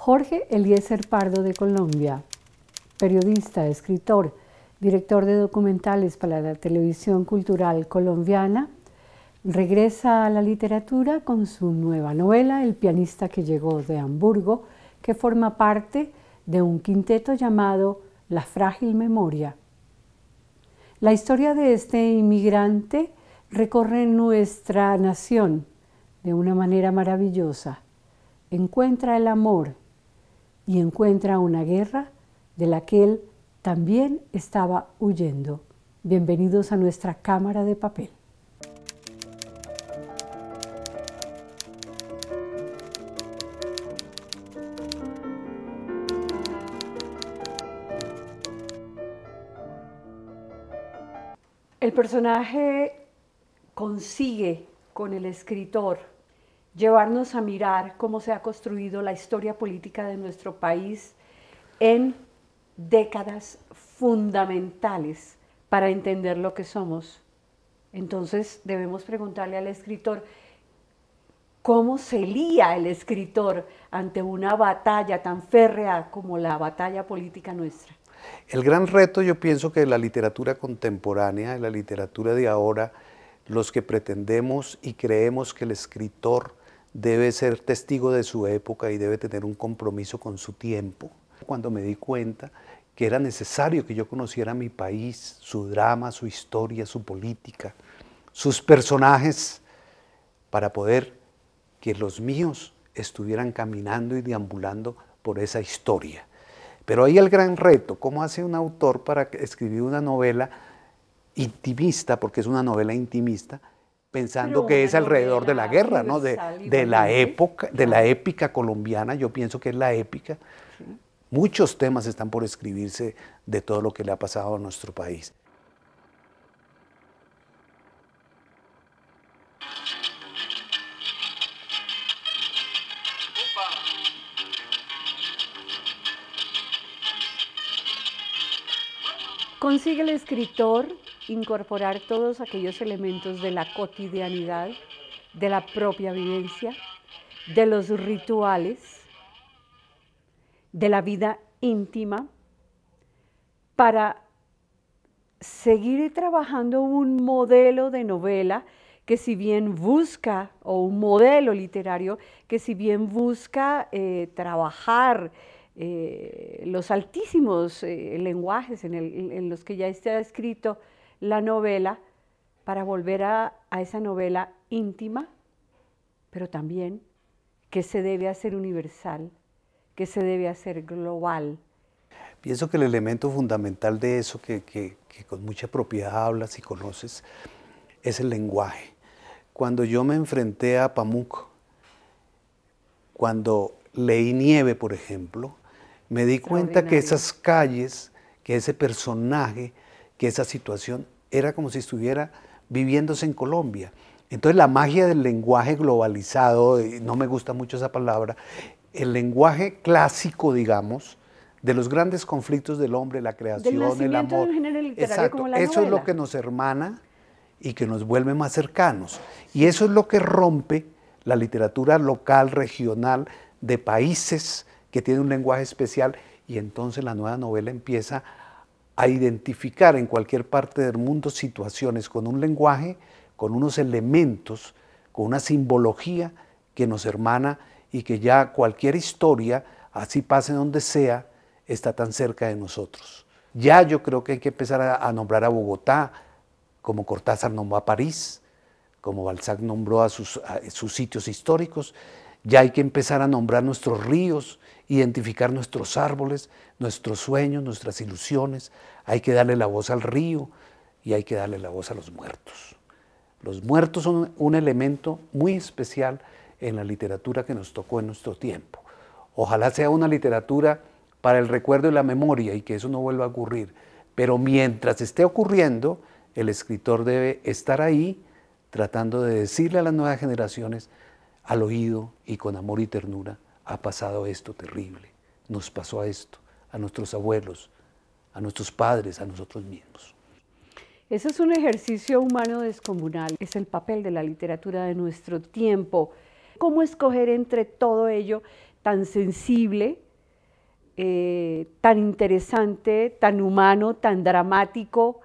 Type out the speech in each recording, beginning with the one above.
Jorge Eliezer Pardo de Colombia, periodista, escritor, director de documentales para la televisión cultural colombiana, regresa a la literatura con su nueva novela, El pianista que llegó de Hamburgo, que forma parte de un quinteto llamado La frágil memoria. La historia de este inmigrante recorre nuestra nación de una manera maravillosa. Encuentra el amor y encuentra una guerra de la que él también estaba huyendo. Bienvenidos a nuestra cámara de papel. El personaje consigue con el escritor llevarnos a mirar cómo se ha construido la historia política de nuestro país en décadas fundamentales para entender lo que somos. Entonces debemos preguntarle al escritor cómo se lía el escritor ante una batalla tan férrea como la batalla política nuestra. El gran reto, yo pienso que de la literatura contemporánea, de la literatura de ahora, los que pretendemos y creemos que el escritor debe ser testigo de su época y debe tener un compromiso con su tiempo. Cuando me di cuenta que era necesario que yo conociera mi país, su drama, su historia, su política, sus personajes, para poder que los míos estuvieran caminando y deambulando por esa historia. Pero ahí el gran reto, ¿cómo hace un autor para escribir una novela intimista, porque es una novela intimista, pensando que es alrededor de la guerra, ¿no? de la época, de la épica colombiana? Yo pienso que es la épica. Sí. Muchos temas están por escribirse de todo lo que le ha pasado a nuestro país. Consigue el escritor incorporar todos aquellos elementos de la cotidianidad, de la propia vivencia, de los rituales, de la vida íntima, para seguir trabajando un modelo de novela que si bien busca, o un modelo literario que si bien busca trabajar los altísimos lenguajes en los que ya está escrito la novela, para volver a esa novela íntima, pero también que se debe hacer universal, que se debe hacer global. Pienso que el elemento fundamental de eso que con mucha propiedad hablas y conoces es el lenguaje. Cuando yo me enfrenté a Pamuk, cuando leí Nieve, por ejemplo, me di cuenta que esas calles, que ese personaje, que esa situación era como si estuviera viviéndose en Colombia. Entonces la magia del lenguaje globalizado, no me gusta mucho esa palabra, el lenguaje clásico, digamos, de los grandes conflictos del hombre, la creación, el amor. Del género literario. Exacto, como la eso novela. es lo que nos hermana y que nos vuelve más cercanos. Y eso es lo que rompe la literatura local, regional, de países que tienen un lenguaje especial, y entonces la nueva novela empieza a identificar en cualquier parte del mundo situaciones con un lenguaje, con unos elementos, con una simbología que nos hermana, y que ya cualquier historia, así pase donde sea, está tan cerca de nosotros. Ya yo creo que hay que empezar a nombrar a Bogotá, como Cortázar nombró a París, como Balzac nombró a sus sitios históricos. Ya hay que empezar a nombrar nuestros ríos, identificar nuestros árboles, nuestros sueños, nuestras ilusiones. Hay que darle la voz al río y hay que darle la voz a los muertos. Los muertos son un elemento muy especial en la literatura que nos tocó en nuestro tiempo. Ojalá sea una literatura para el recuerdo y la memoria, y que eso no vuelva a ocurrir. Pero mientras esté ocurriendo, el escritor debe estar ahí tratando de decirle a las nuevas generaciones al oído y con amor y ternura: ha pasado esto terrible, nos pasó esto, a nuestros abuelos, a nuestros padres, a nosotros mismos. Ese es un ejercicio humano descomunal, es el papel de la literatura de nuestro tiempo. ¿Cómo escoger entre todo ello tan sensible, tan interesante, tan humano, tan dramático,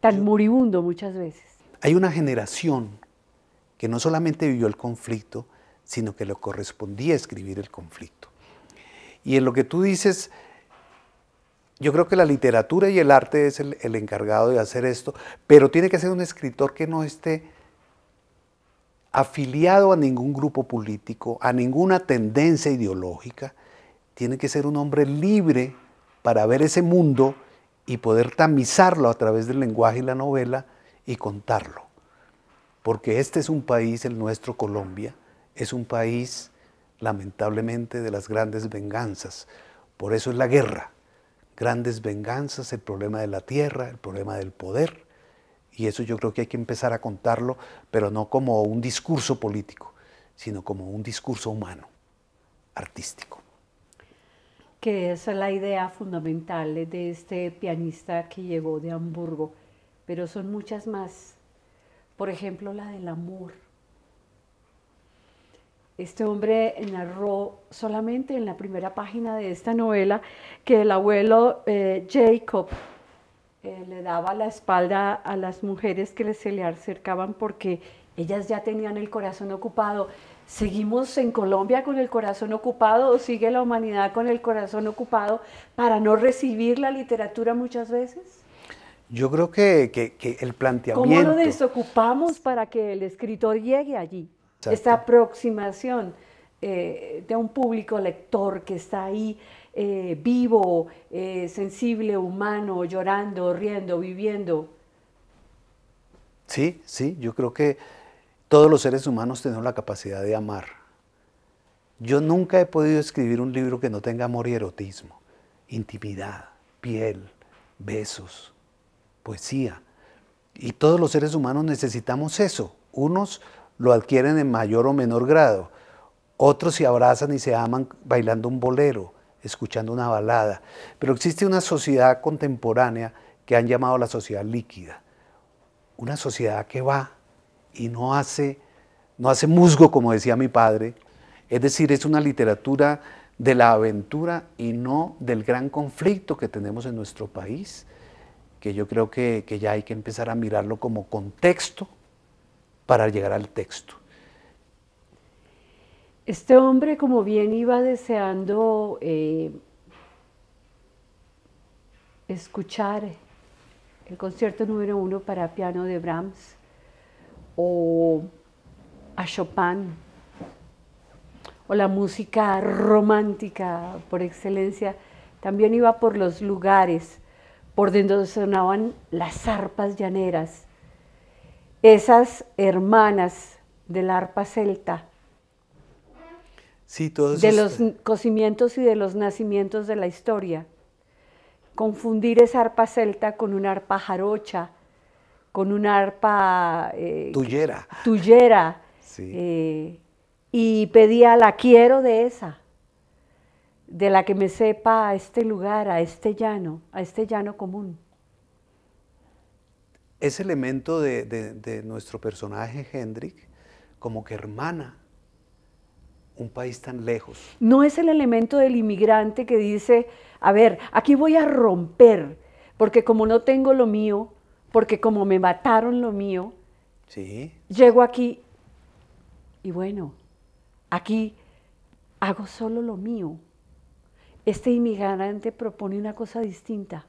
tan moribundo muchas veces. Hay una generación que no solamente vivió el conflicto, sino que le correspondía escribir el conflicto. Y en lo que tú dices, yo creo que la literatura y el arte es el encargado de hacer esto, pero tiene que ser un escritor que no esté afiliado a ningún grupo político, a ninguna tendencia ideológica. Tiene que ser un hombre libre para ver ese mundo y poder tamizarlo a través del lenguaje y la novela y contarlo. Porque este es un país, el nuestro, Colombia, es un país, lamentablemente, de las grandes venganzas. Por eso es la guerra. Grandes venganzas, el problema de la tierra, el problema del poder. Y eso yo creo que hay que empezar a contarlo, pero no como un discurso político, sino como un discurso humano, artístico. Que esa es la idea fundamental de este pianista que llegó de Hamburgo, pero son muchas más. Por ejemplo, la del amor. Este hombre narró solamente en la primera página de esta novela que el abuelo Jacob le daba la espalda a las mujeres que se le acercaban porque ellas ya tenían el corazón ocupado. ¿Seguimos en Colombia con el corazón ocupado o sigue la humanidad con el corazón ocupado para no recibir la literatura muchas veces? Yo creo que el planteamiento... ¿Cómo lo desocupamos para que el escritor llegue allí? Exacto. Esta aproximación de un público lector que está ahí vivo, sensible, humano, llorando, riendo, viviendo. Sí, sí, yo creo que todos los seres humanos tenemos la capacidad de amar. Yo nunca he podido escribir un libro que no tenga amor y erotismo, intimidad, piel, besos, poesía. Y todos los seres humanos necesitamos eso. Unos lo adquieren en mayor o menor grado. Otros se abrazan y se aman bailando un bolero, escuchando una balada. Pero existe una sociedad contemporánea que han llamado la sociedad líquida. Una sociedad que va y no hace musgo, como decía mi padre. Es decir, es una literatura de la aventura y no del gran conflicto que tenemos en nuestro país, que yo creo que ya hay que empezar a mirarlo como contexto para llegar al texto. Este hombre, como bien iba deseando escuchar el concierto número 1 para piano de Brahms o a Chopin o la música romántica por excelencia, también iba por los lugares por donde sonaban las arpas llaneras, esas hermanas del arpa celta, sí, todos de los cocimientos y de los nacimientos de la historia. Confundir esa arpa celta con una arpa jarocha, con una arpa tuyera, sí. Y pedía la quiero de esa, de la que me sepa a este lugar, a este llano común. Ese elemento de nuestro personaje Hendrik como que hermana un país tan lejos. No es el elemento del inmigrante que dice, a ver, aquí voy a romper, porque como no tengo lo mío, porque como me mataron lo mío, sí. Llego aquí y bueno, aquí hago solo lo mío. Este inmigrante propone una cosa distinta.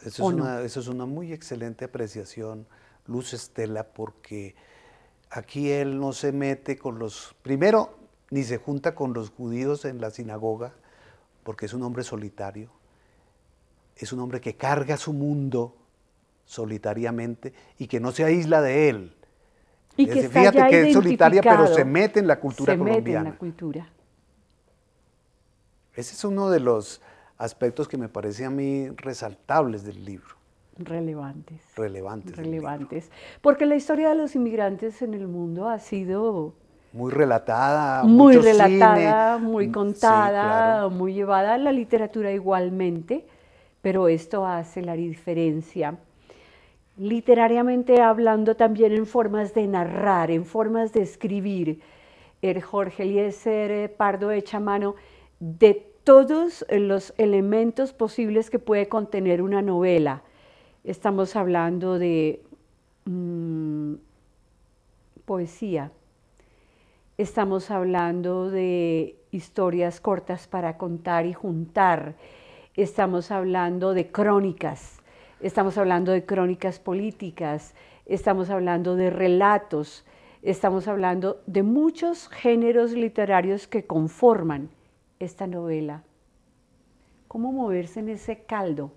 Eso es una muy excelente apreciación, Luz Estela, porque aquí él no se mete con los... Primero, ni se junta con los judíos en la sinagoga, porque es un hombre solitario. Es un hombre que carga su mundo solitariamente y que no se aísla de él. Y que está fíjate ya que es solitaria, pero se identificado. mete en la cultura colombiana. Se mete en la cultura. Ese es uno de los aspectos que me parece a mí resaltables del libro. Relevantes. Relevantes. Porque la historia de los inmigrantes en el mundo ha sido... muy relatada, muy mucho relatada, cine. muy contada, sí, claro. muy llevada a la literatura igualmente, pero esto hace la diferencia. Literariamente hablando también en formas de narrar, en formas de escribir. el Jorge Eliezer Pardo echa mano de todos los elementos posibles que puede contener una novela. Estamos hablando de poesía, estamos hablando de historias cortas para contar y juntar, estamos hablando de crónicas, estamos hablando de crónicas políticas, estamos hablando de relatos, estamos hablando de muchos géneros literarios que conforman esta novela. ¿Cómo moverse en ese caldo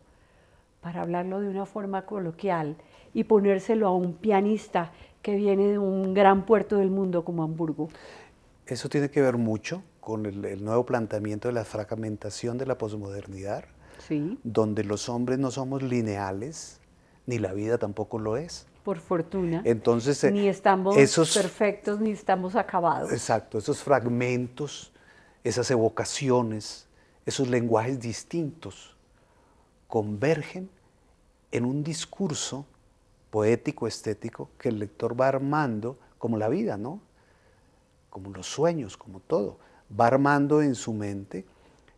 para hablarlo de una forma coloquial y ponérselo a un pianista que viene de un gran puerto del mundo como Hamburgo? Eso tiene que ver mucho con el nuevo planteamiento de la fragmentación de la posmodernidad, Sí. donde los hombres no somos lineales, ni la vida tampoco lo es. Por fortuna. Entonces, ni estamos perfectos, ni estamos acabados. Exacto, esos fragmentos, esas evocaciones, esos lenguajes distintos, convergen en un discurso poético, estético, que el lector va armando como la vida, ¿no? Como los sueños, como todo. Va armando en su mente,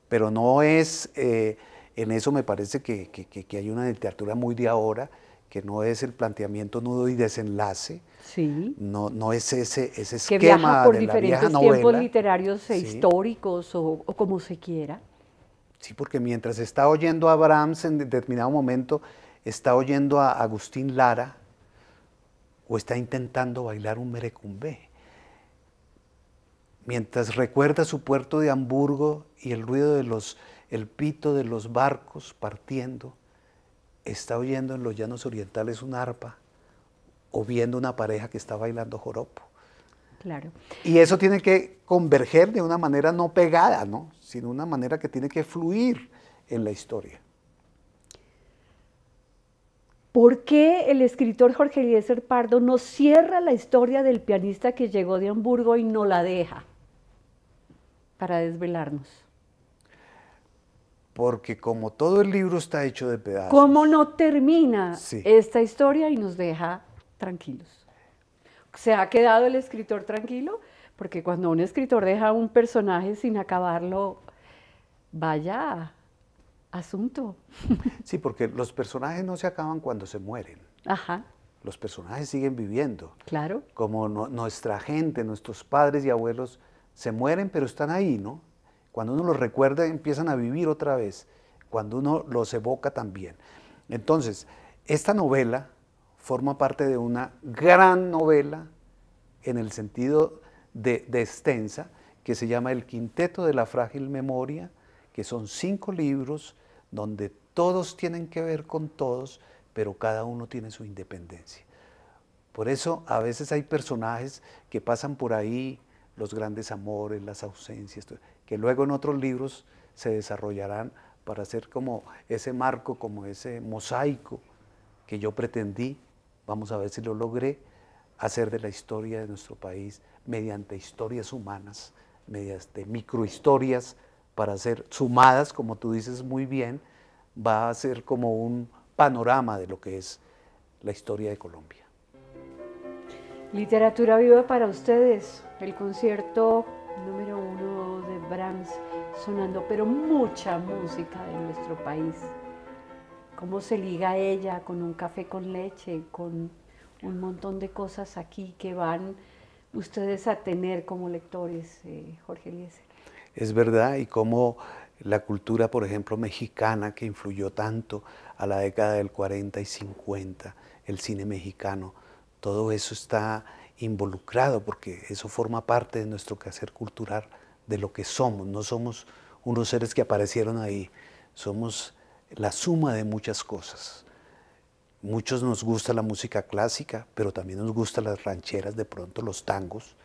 pero no es, en eso me parece que hay una literatura muy de ahora, que no es el planteamiento nudo y desenlace, sí. no es ese esquema que viaja por de la vieja diferentes novela. tiempos literarios e Sí. históricos o como se quiera. Sí, porque mientras está oyendo a Brahms en determinado momento, está oyendo a Agustín Lara o está intentando bailar un merecumbé. Mientras recuerda su puerto de Hamburgo y el ruido el pito de los barcos partiendo, está oyendo en los llanos orientales un arpa o viendo una pareja que está bailando joropo. Claro. Y eso tiene que converger de una manera no pegada, ¿no? Sino una manera que tiene que fluir en la historia. ¿Por qué el escritor Jorge Eliezer Pardo no cierra la historia del pianista que llegó de Hamburgo y no la deja para desvelarnos? Porque como todo el libro está hecho de pedazos. ¿Cómo no termina Sí. esta historia y nos deja tranquilos? ¿Se ha quedado el escritor tranquilo? Porque cuando un escritor deja un personaje sin acabarlo, vaya asunto. Sí, porque los personajes no se acaban cuando se mueren. Ajá. Los personajes siguen viviendo. Claro. Como nuestra gente, nuestros padres y abuelos se mueren, pero están ahí, ¿no? Cuando uno los recuerda, empiezan a vivir otra vez. Cuando uno los evoca también. Entonces, esta novela forma parte de una gran novela en el sentido de extensa, que se llama El Quinteto de la Frágil Memoria, que son 5 libros donde todos tienen que ver con todos, pero cada uno tiene su independencia. Por eso a veces hay personajes que pasan por ahí, los grandes amores, las ausencias, que luego en otros libros se desarrollarán para hacer como ese marco, como ese mosaico que yo pretendí, vamos a ver si lo logré, hacer de la historia de nuestro país mediante historias humanas, mediante microhistorias, para ser sumadas, como tú dices muy bien, va a ser como un panorama de lo que es la historia de Colombia. Literatura viva para ustedes, el concierto número 1 de Brahms sonando, pero mucha música de nuestro país. ¿Cómo se liga ella con un café con leche, con un montón de cosas aquí que van ustedes a tener como lectores, Jorge Eliezer? Es verdad, y cómo la cultura, por ejemplo, mexicana, que influyó tanto a la década del 40 y 50, el cine mexicano, todo eso está involucrado porque eso forma parte de nuestro quehacer cultural, de lo que somos. No somos unos seres que aparecieron ahí, somos la suma de muchas cosas. Muchos nos gusta la música clásica, pero también nos gustan las rancheras, de pronto los tangos.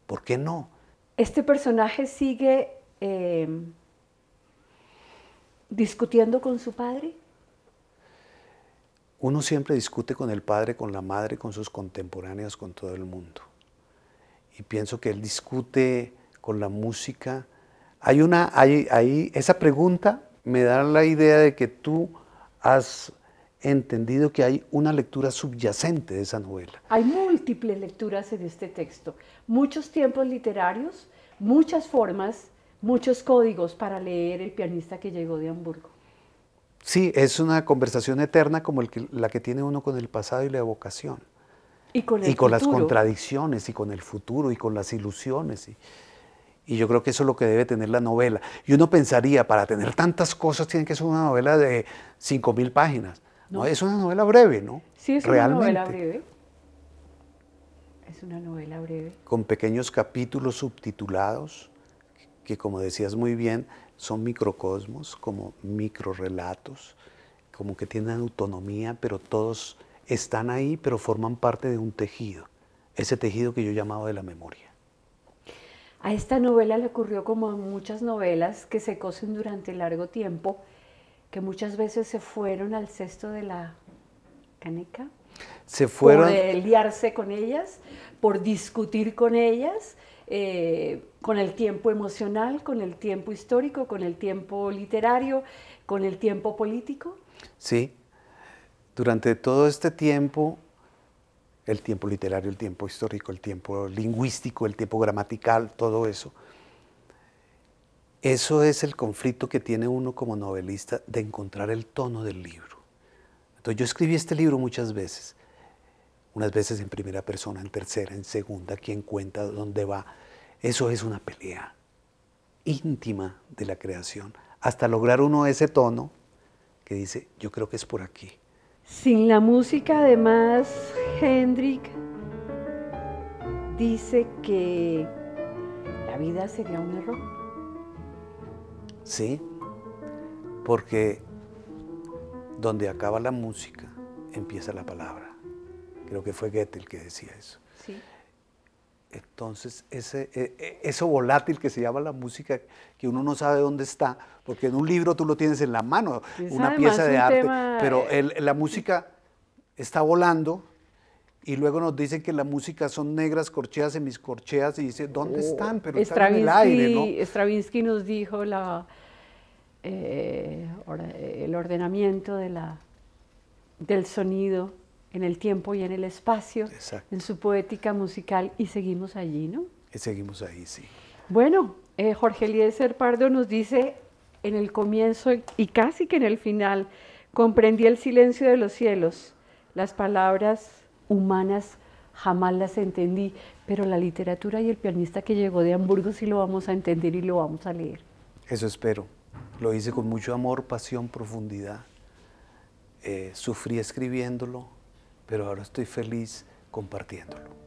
¿Por qué no? Este personaje sigue discutiendo con su padre. Uno siempre discute con el padre, con la madre, con sus contemporáneos, con todo el mundo. Y pienso que él discute con la música. Esa pregunta me da la idea de que tú has entendido que hay una lectura subyacente de esa novela. Hay múltiples lecturas en este texto, muchos tiempos literarios, muchas formas, muchos códigos para leer El pianista que llegó de Hamburgo. Sí, es una conversación eterna como la que tiene uno con el pasado y la evocación. Y con el Y con las futuro. contradicciones, y con el futuro, y con las ilusiones. Y yo creo que eso es lo que debe tener la novela. Y uno pensaría, para tener tantas cosas tiene que ser una novela de 5.000 páginas. No, es una novela breve, ¿no? Sí, es Realmente. una novela breve. Es una novela breve. Con pequeños capítulos subtitulados, que como decías muy bien, son microcosmos, como microrelatos, como que tienen autonomía, pero todos están ahí, pero forman parte de un tejido. Ese tejido que yo llamaba de la memoria. A esta novela le ocurrió como a muchas novelas que se cosen durante largo tiempo, que muchas veces se fueron al cesto de la caneca. Se fueron... Por liarse con ellas, por discutir con ellas, con el tiempo emocional, con el tiempo histórico, con el tiempo literario, con el tiempo político. Sí, durante todo este tiempo, el tiempo literario, el tiempo histórico, el tiempo lingüístico, el tiempo gramatical, todo eso. Eso es el conflicto que tiene uno como novelista de encontrar el tono del libro. Entonces yo escribí este libro muchas veces, unas veces en primera persona, en tercera, en segunda, quién cuenta, dónde va. Eso es una pelea íntima de la creación, hasta lograr uno ese tono que dice, yo creo que es por aquí. Sin la música, además, Hendrik dice que la vida sería un error. Sí, porque donde acaba la música, empieza la palabra. Creo que fue Goethe el que decía eso. Sí. Entonces, eso volátil que se llama la música, que uno no sabe dónde está, porque en un libro tú lo tienes en la mano, una pieza de arte, pero la música está volando y luego nos dicen que la música son negras corcheas, semiscorcheas, y dice, ¿dónde están? Pero están en el aire, ¿no? Stravinsky nos dijo el ordenamiento del sonido en el tiempo y en el espacio, exacto, en su poética musical, y seguimos allí, ¿no? Seguimos ahí, sí. Bueno, Jorge Eliezer Pardo nos dice en el comienzo y casi que en el final, comprendí el silencio de los cielos, las palabras humanas jamás las entendí, pero la literatura y el pianista que llegó de Hamburgo sí lo vamos a entender y lo vamos a leer. Eso espero. Lo hice con mucho amor, pasión, profundidad. Sufrí escribiéndolo, pero ahora estoy feliz compartiéndolo.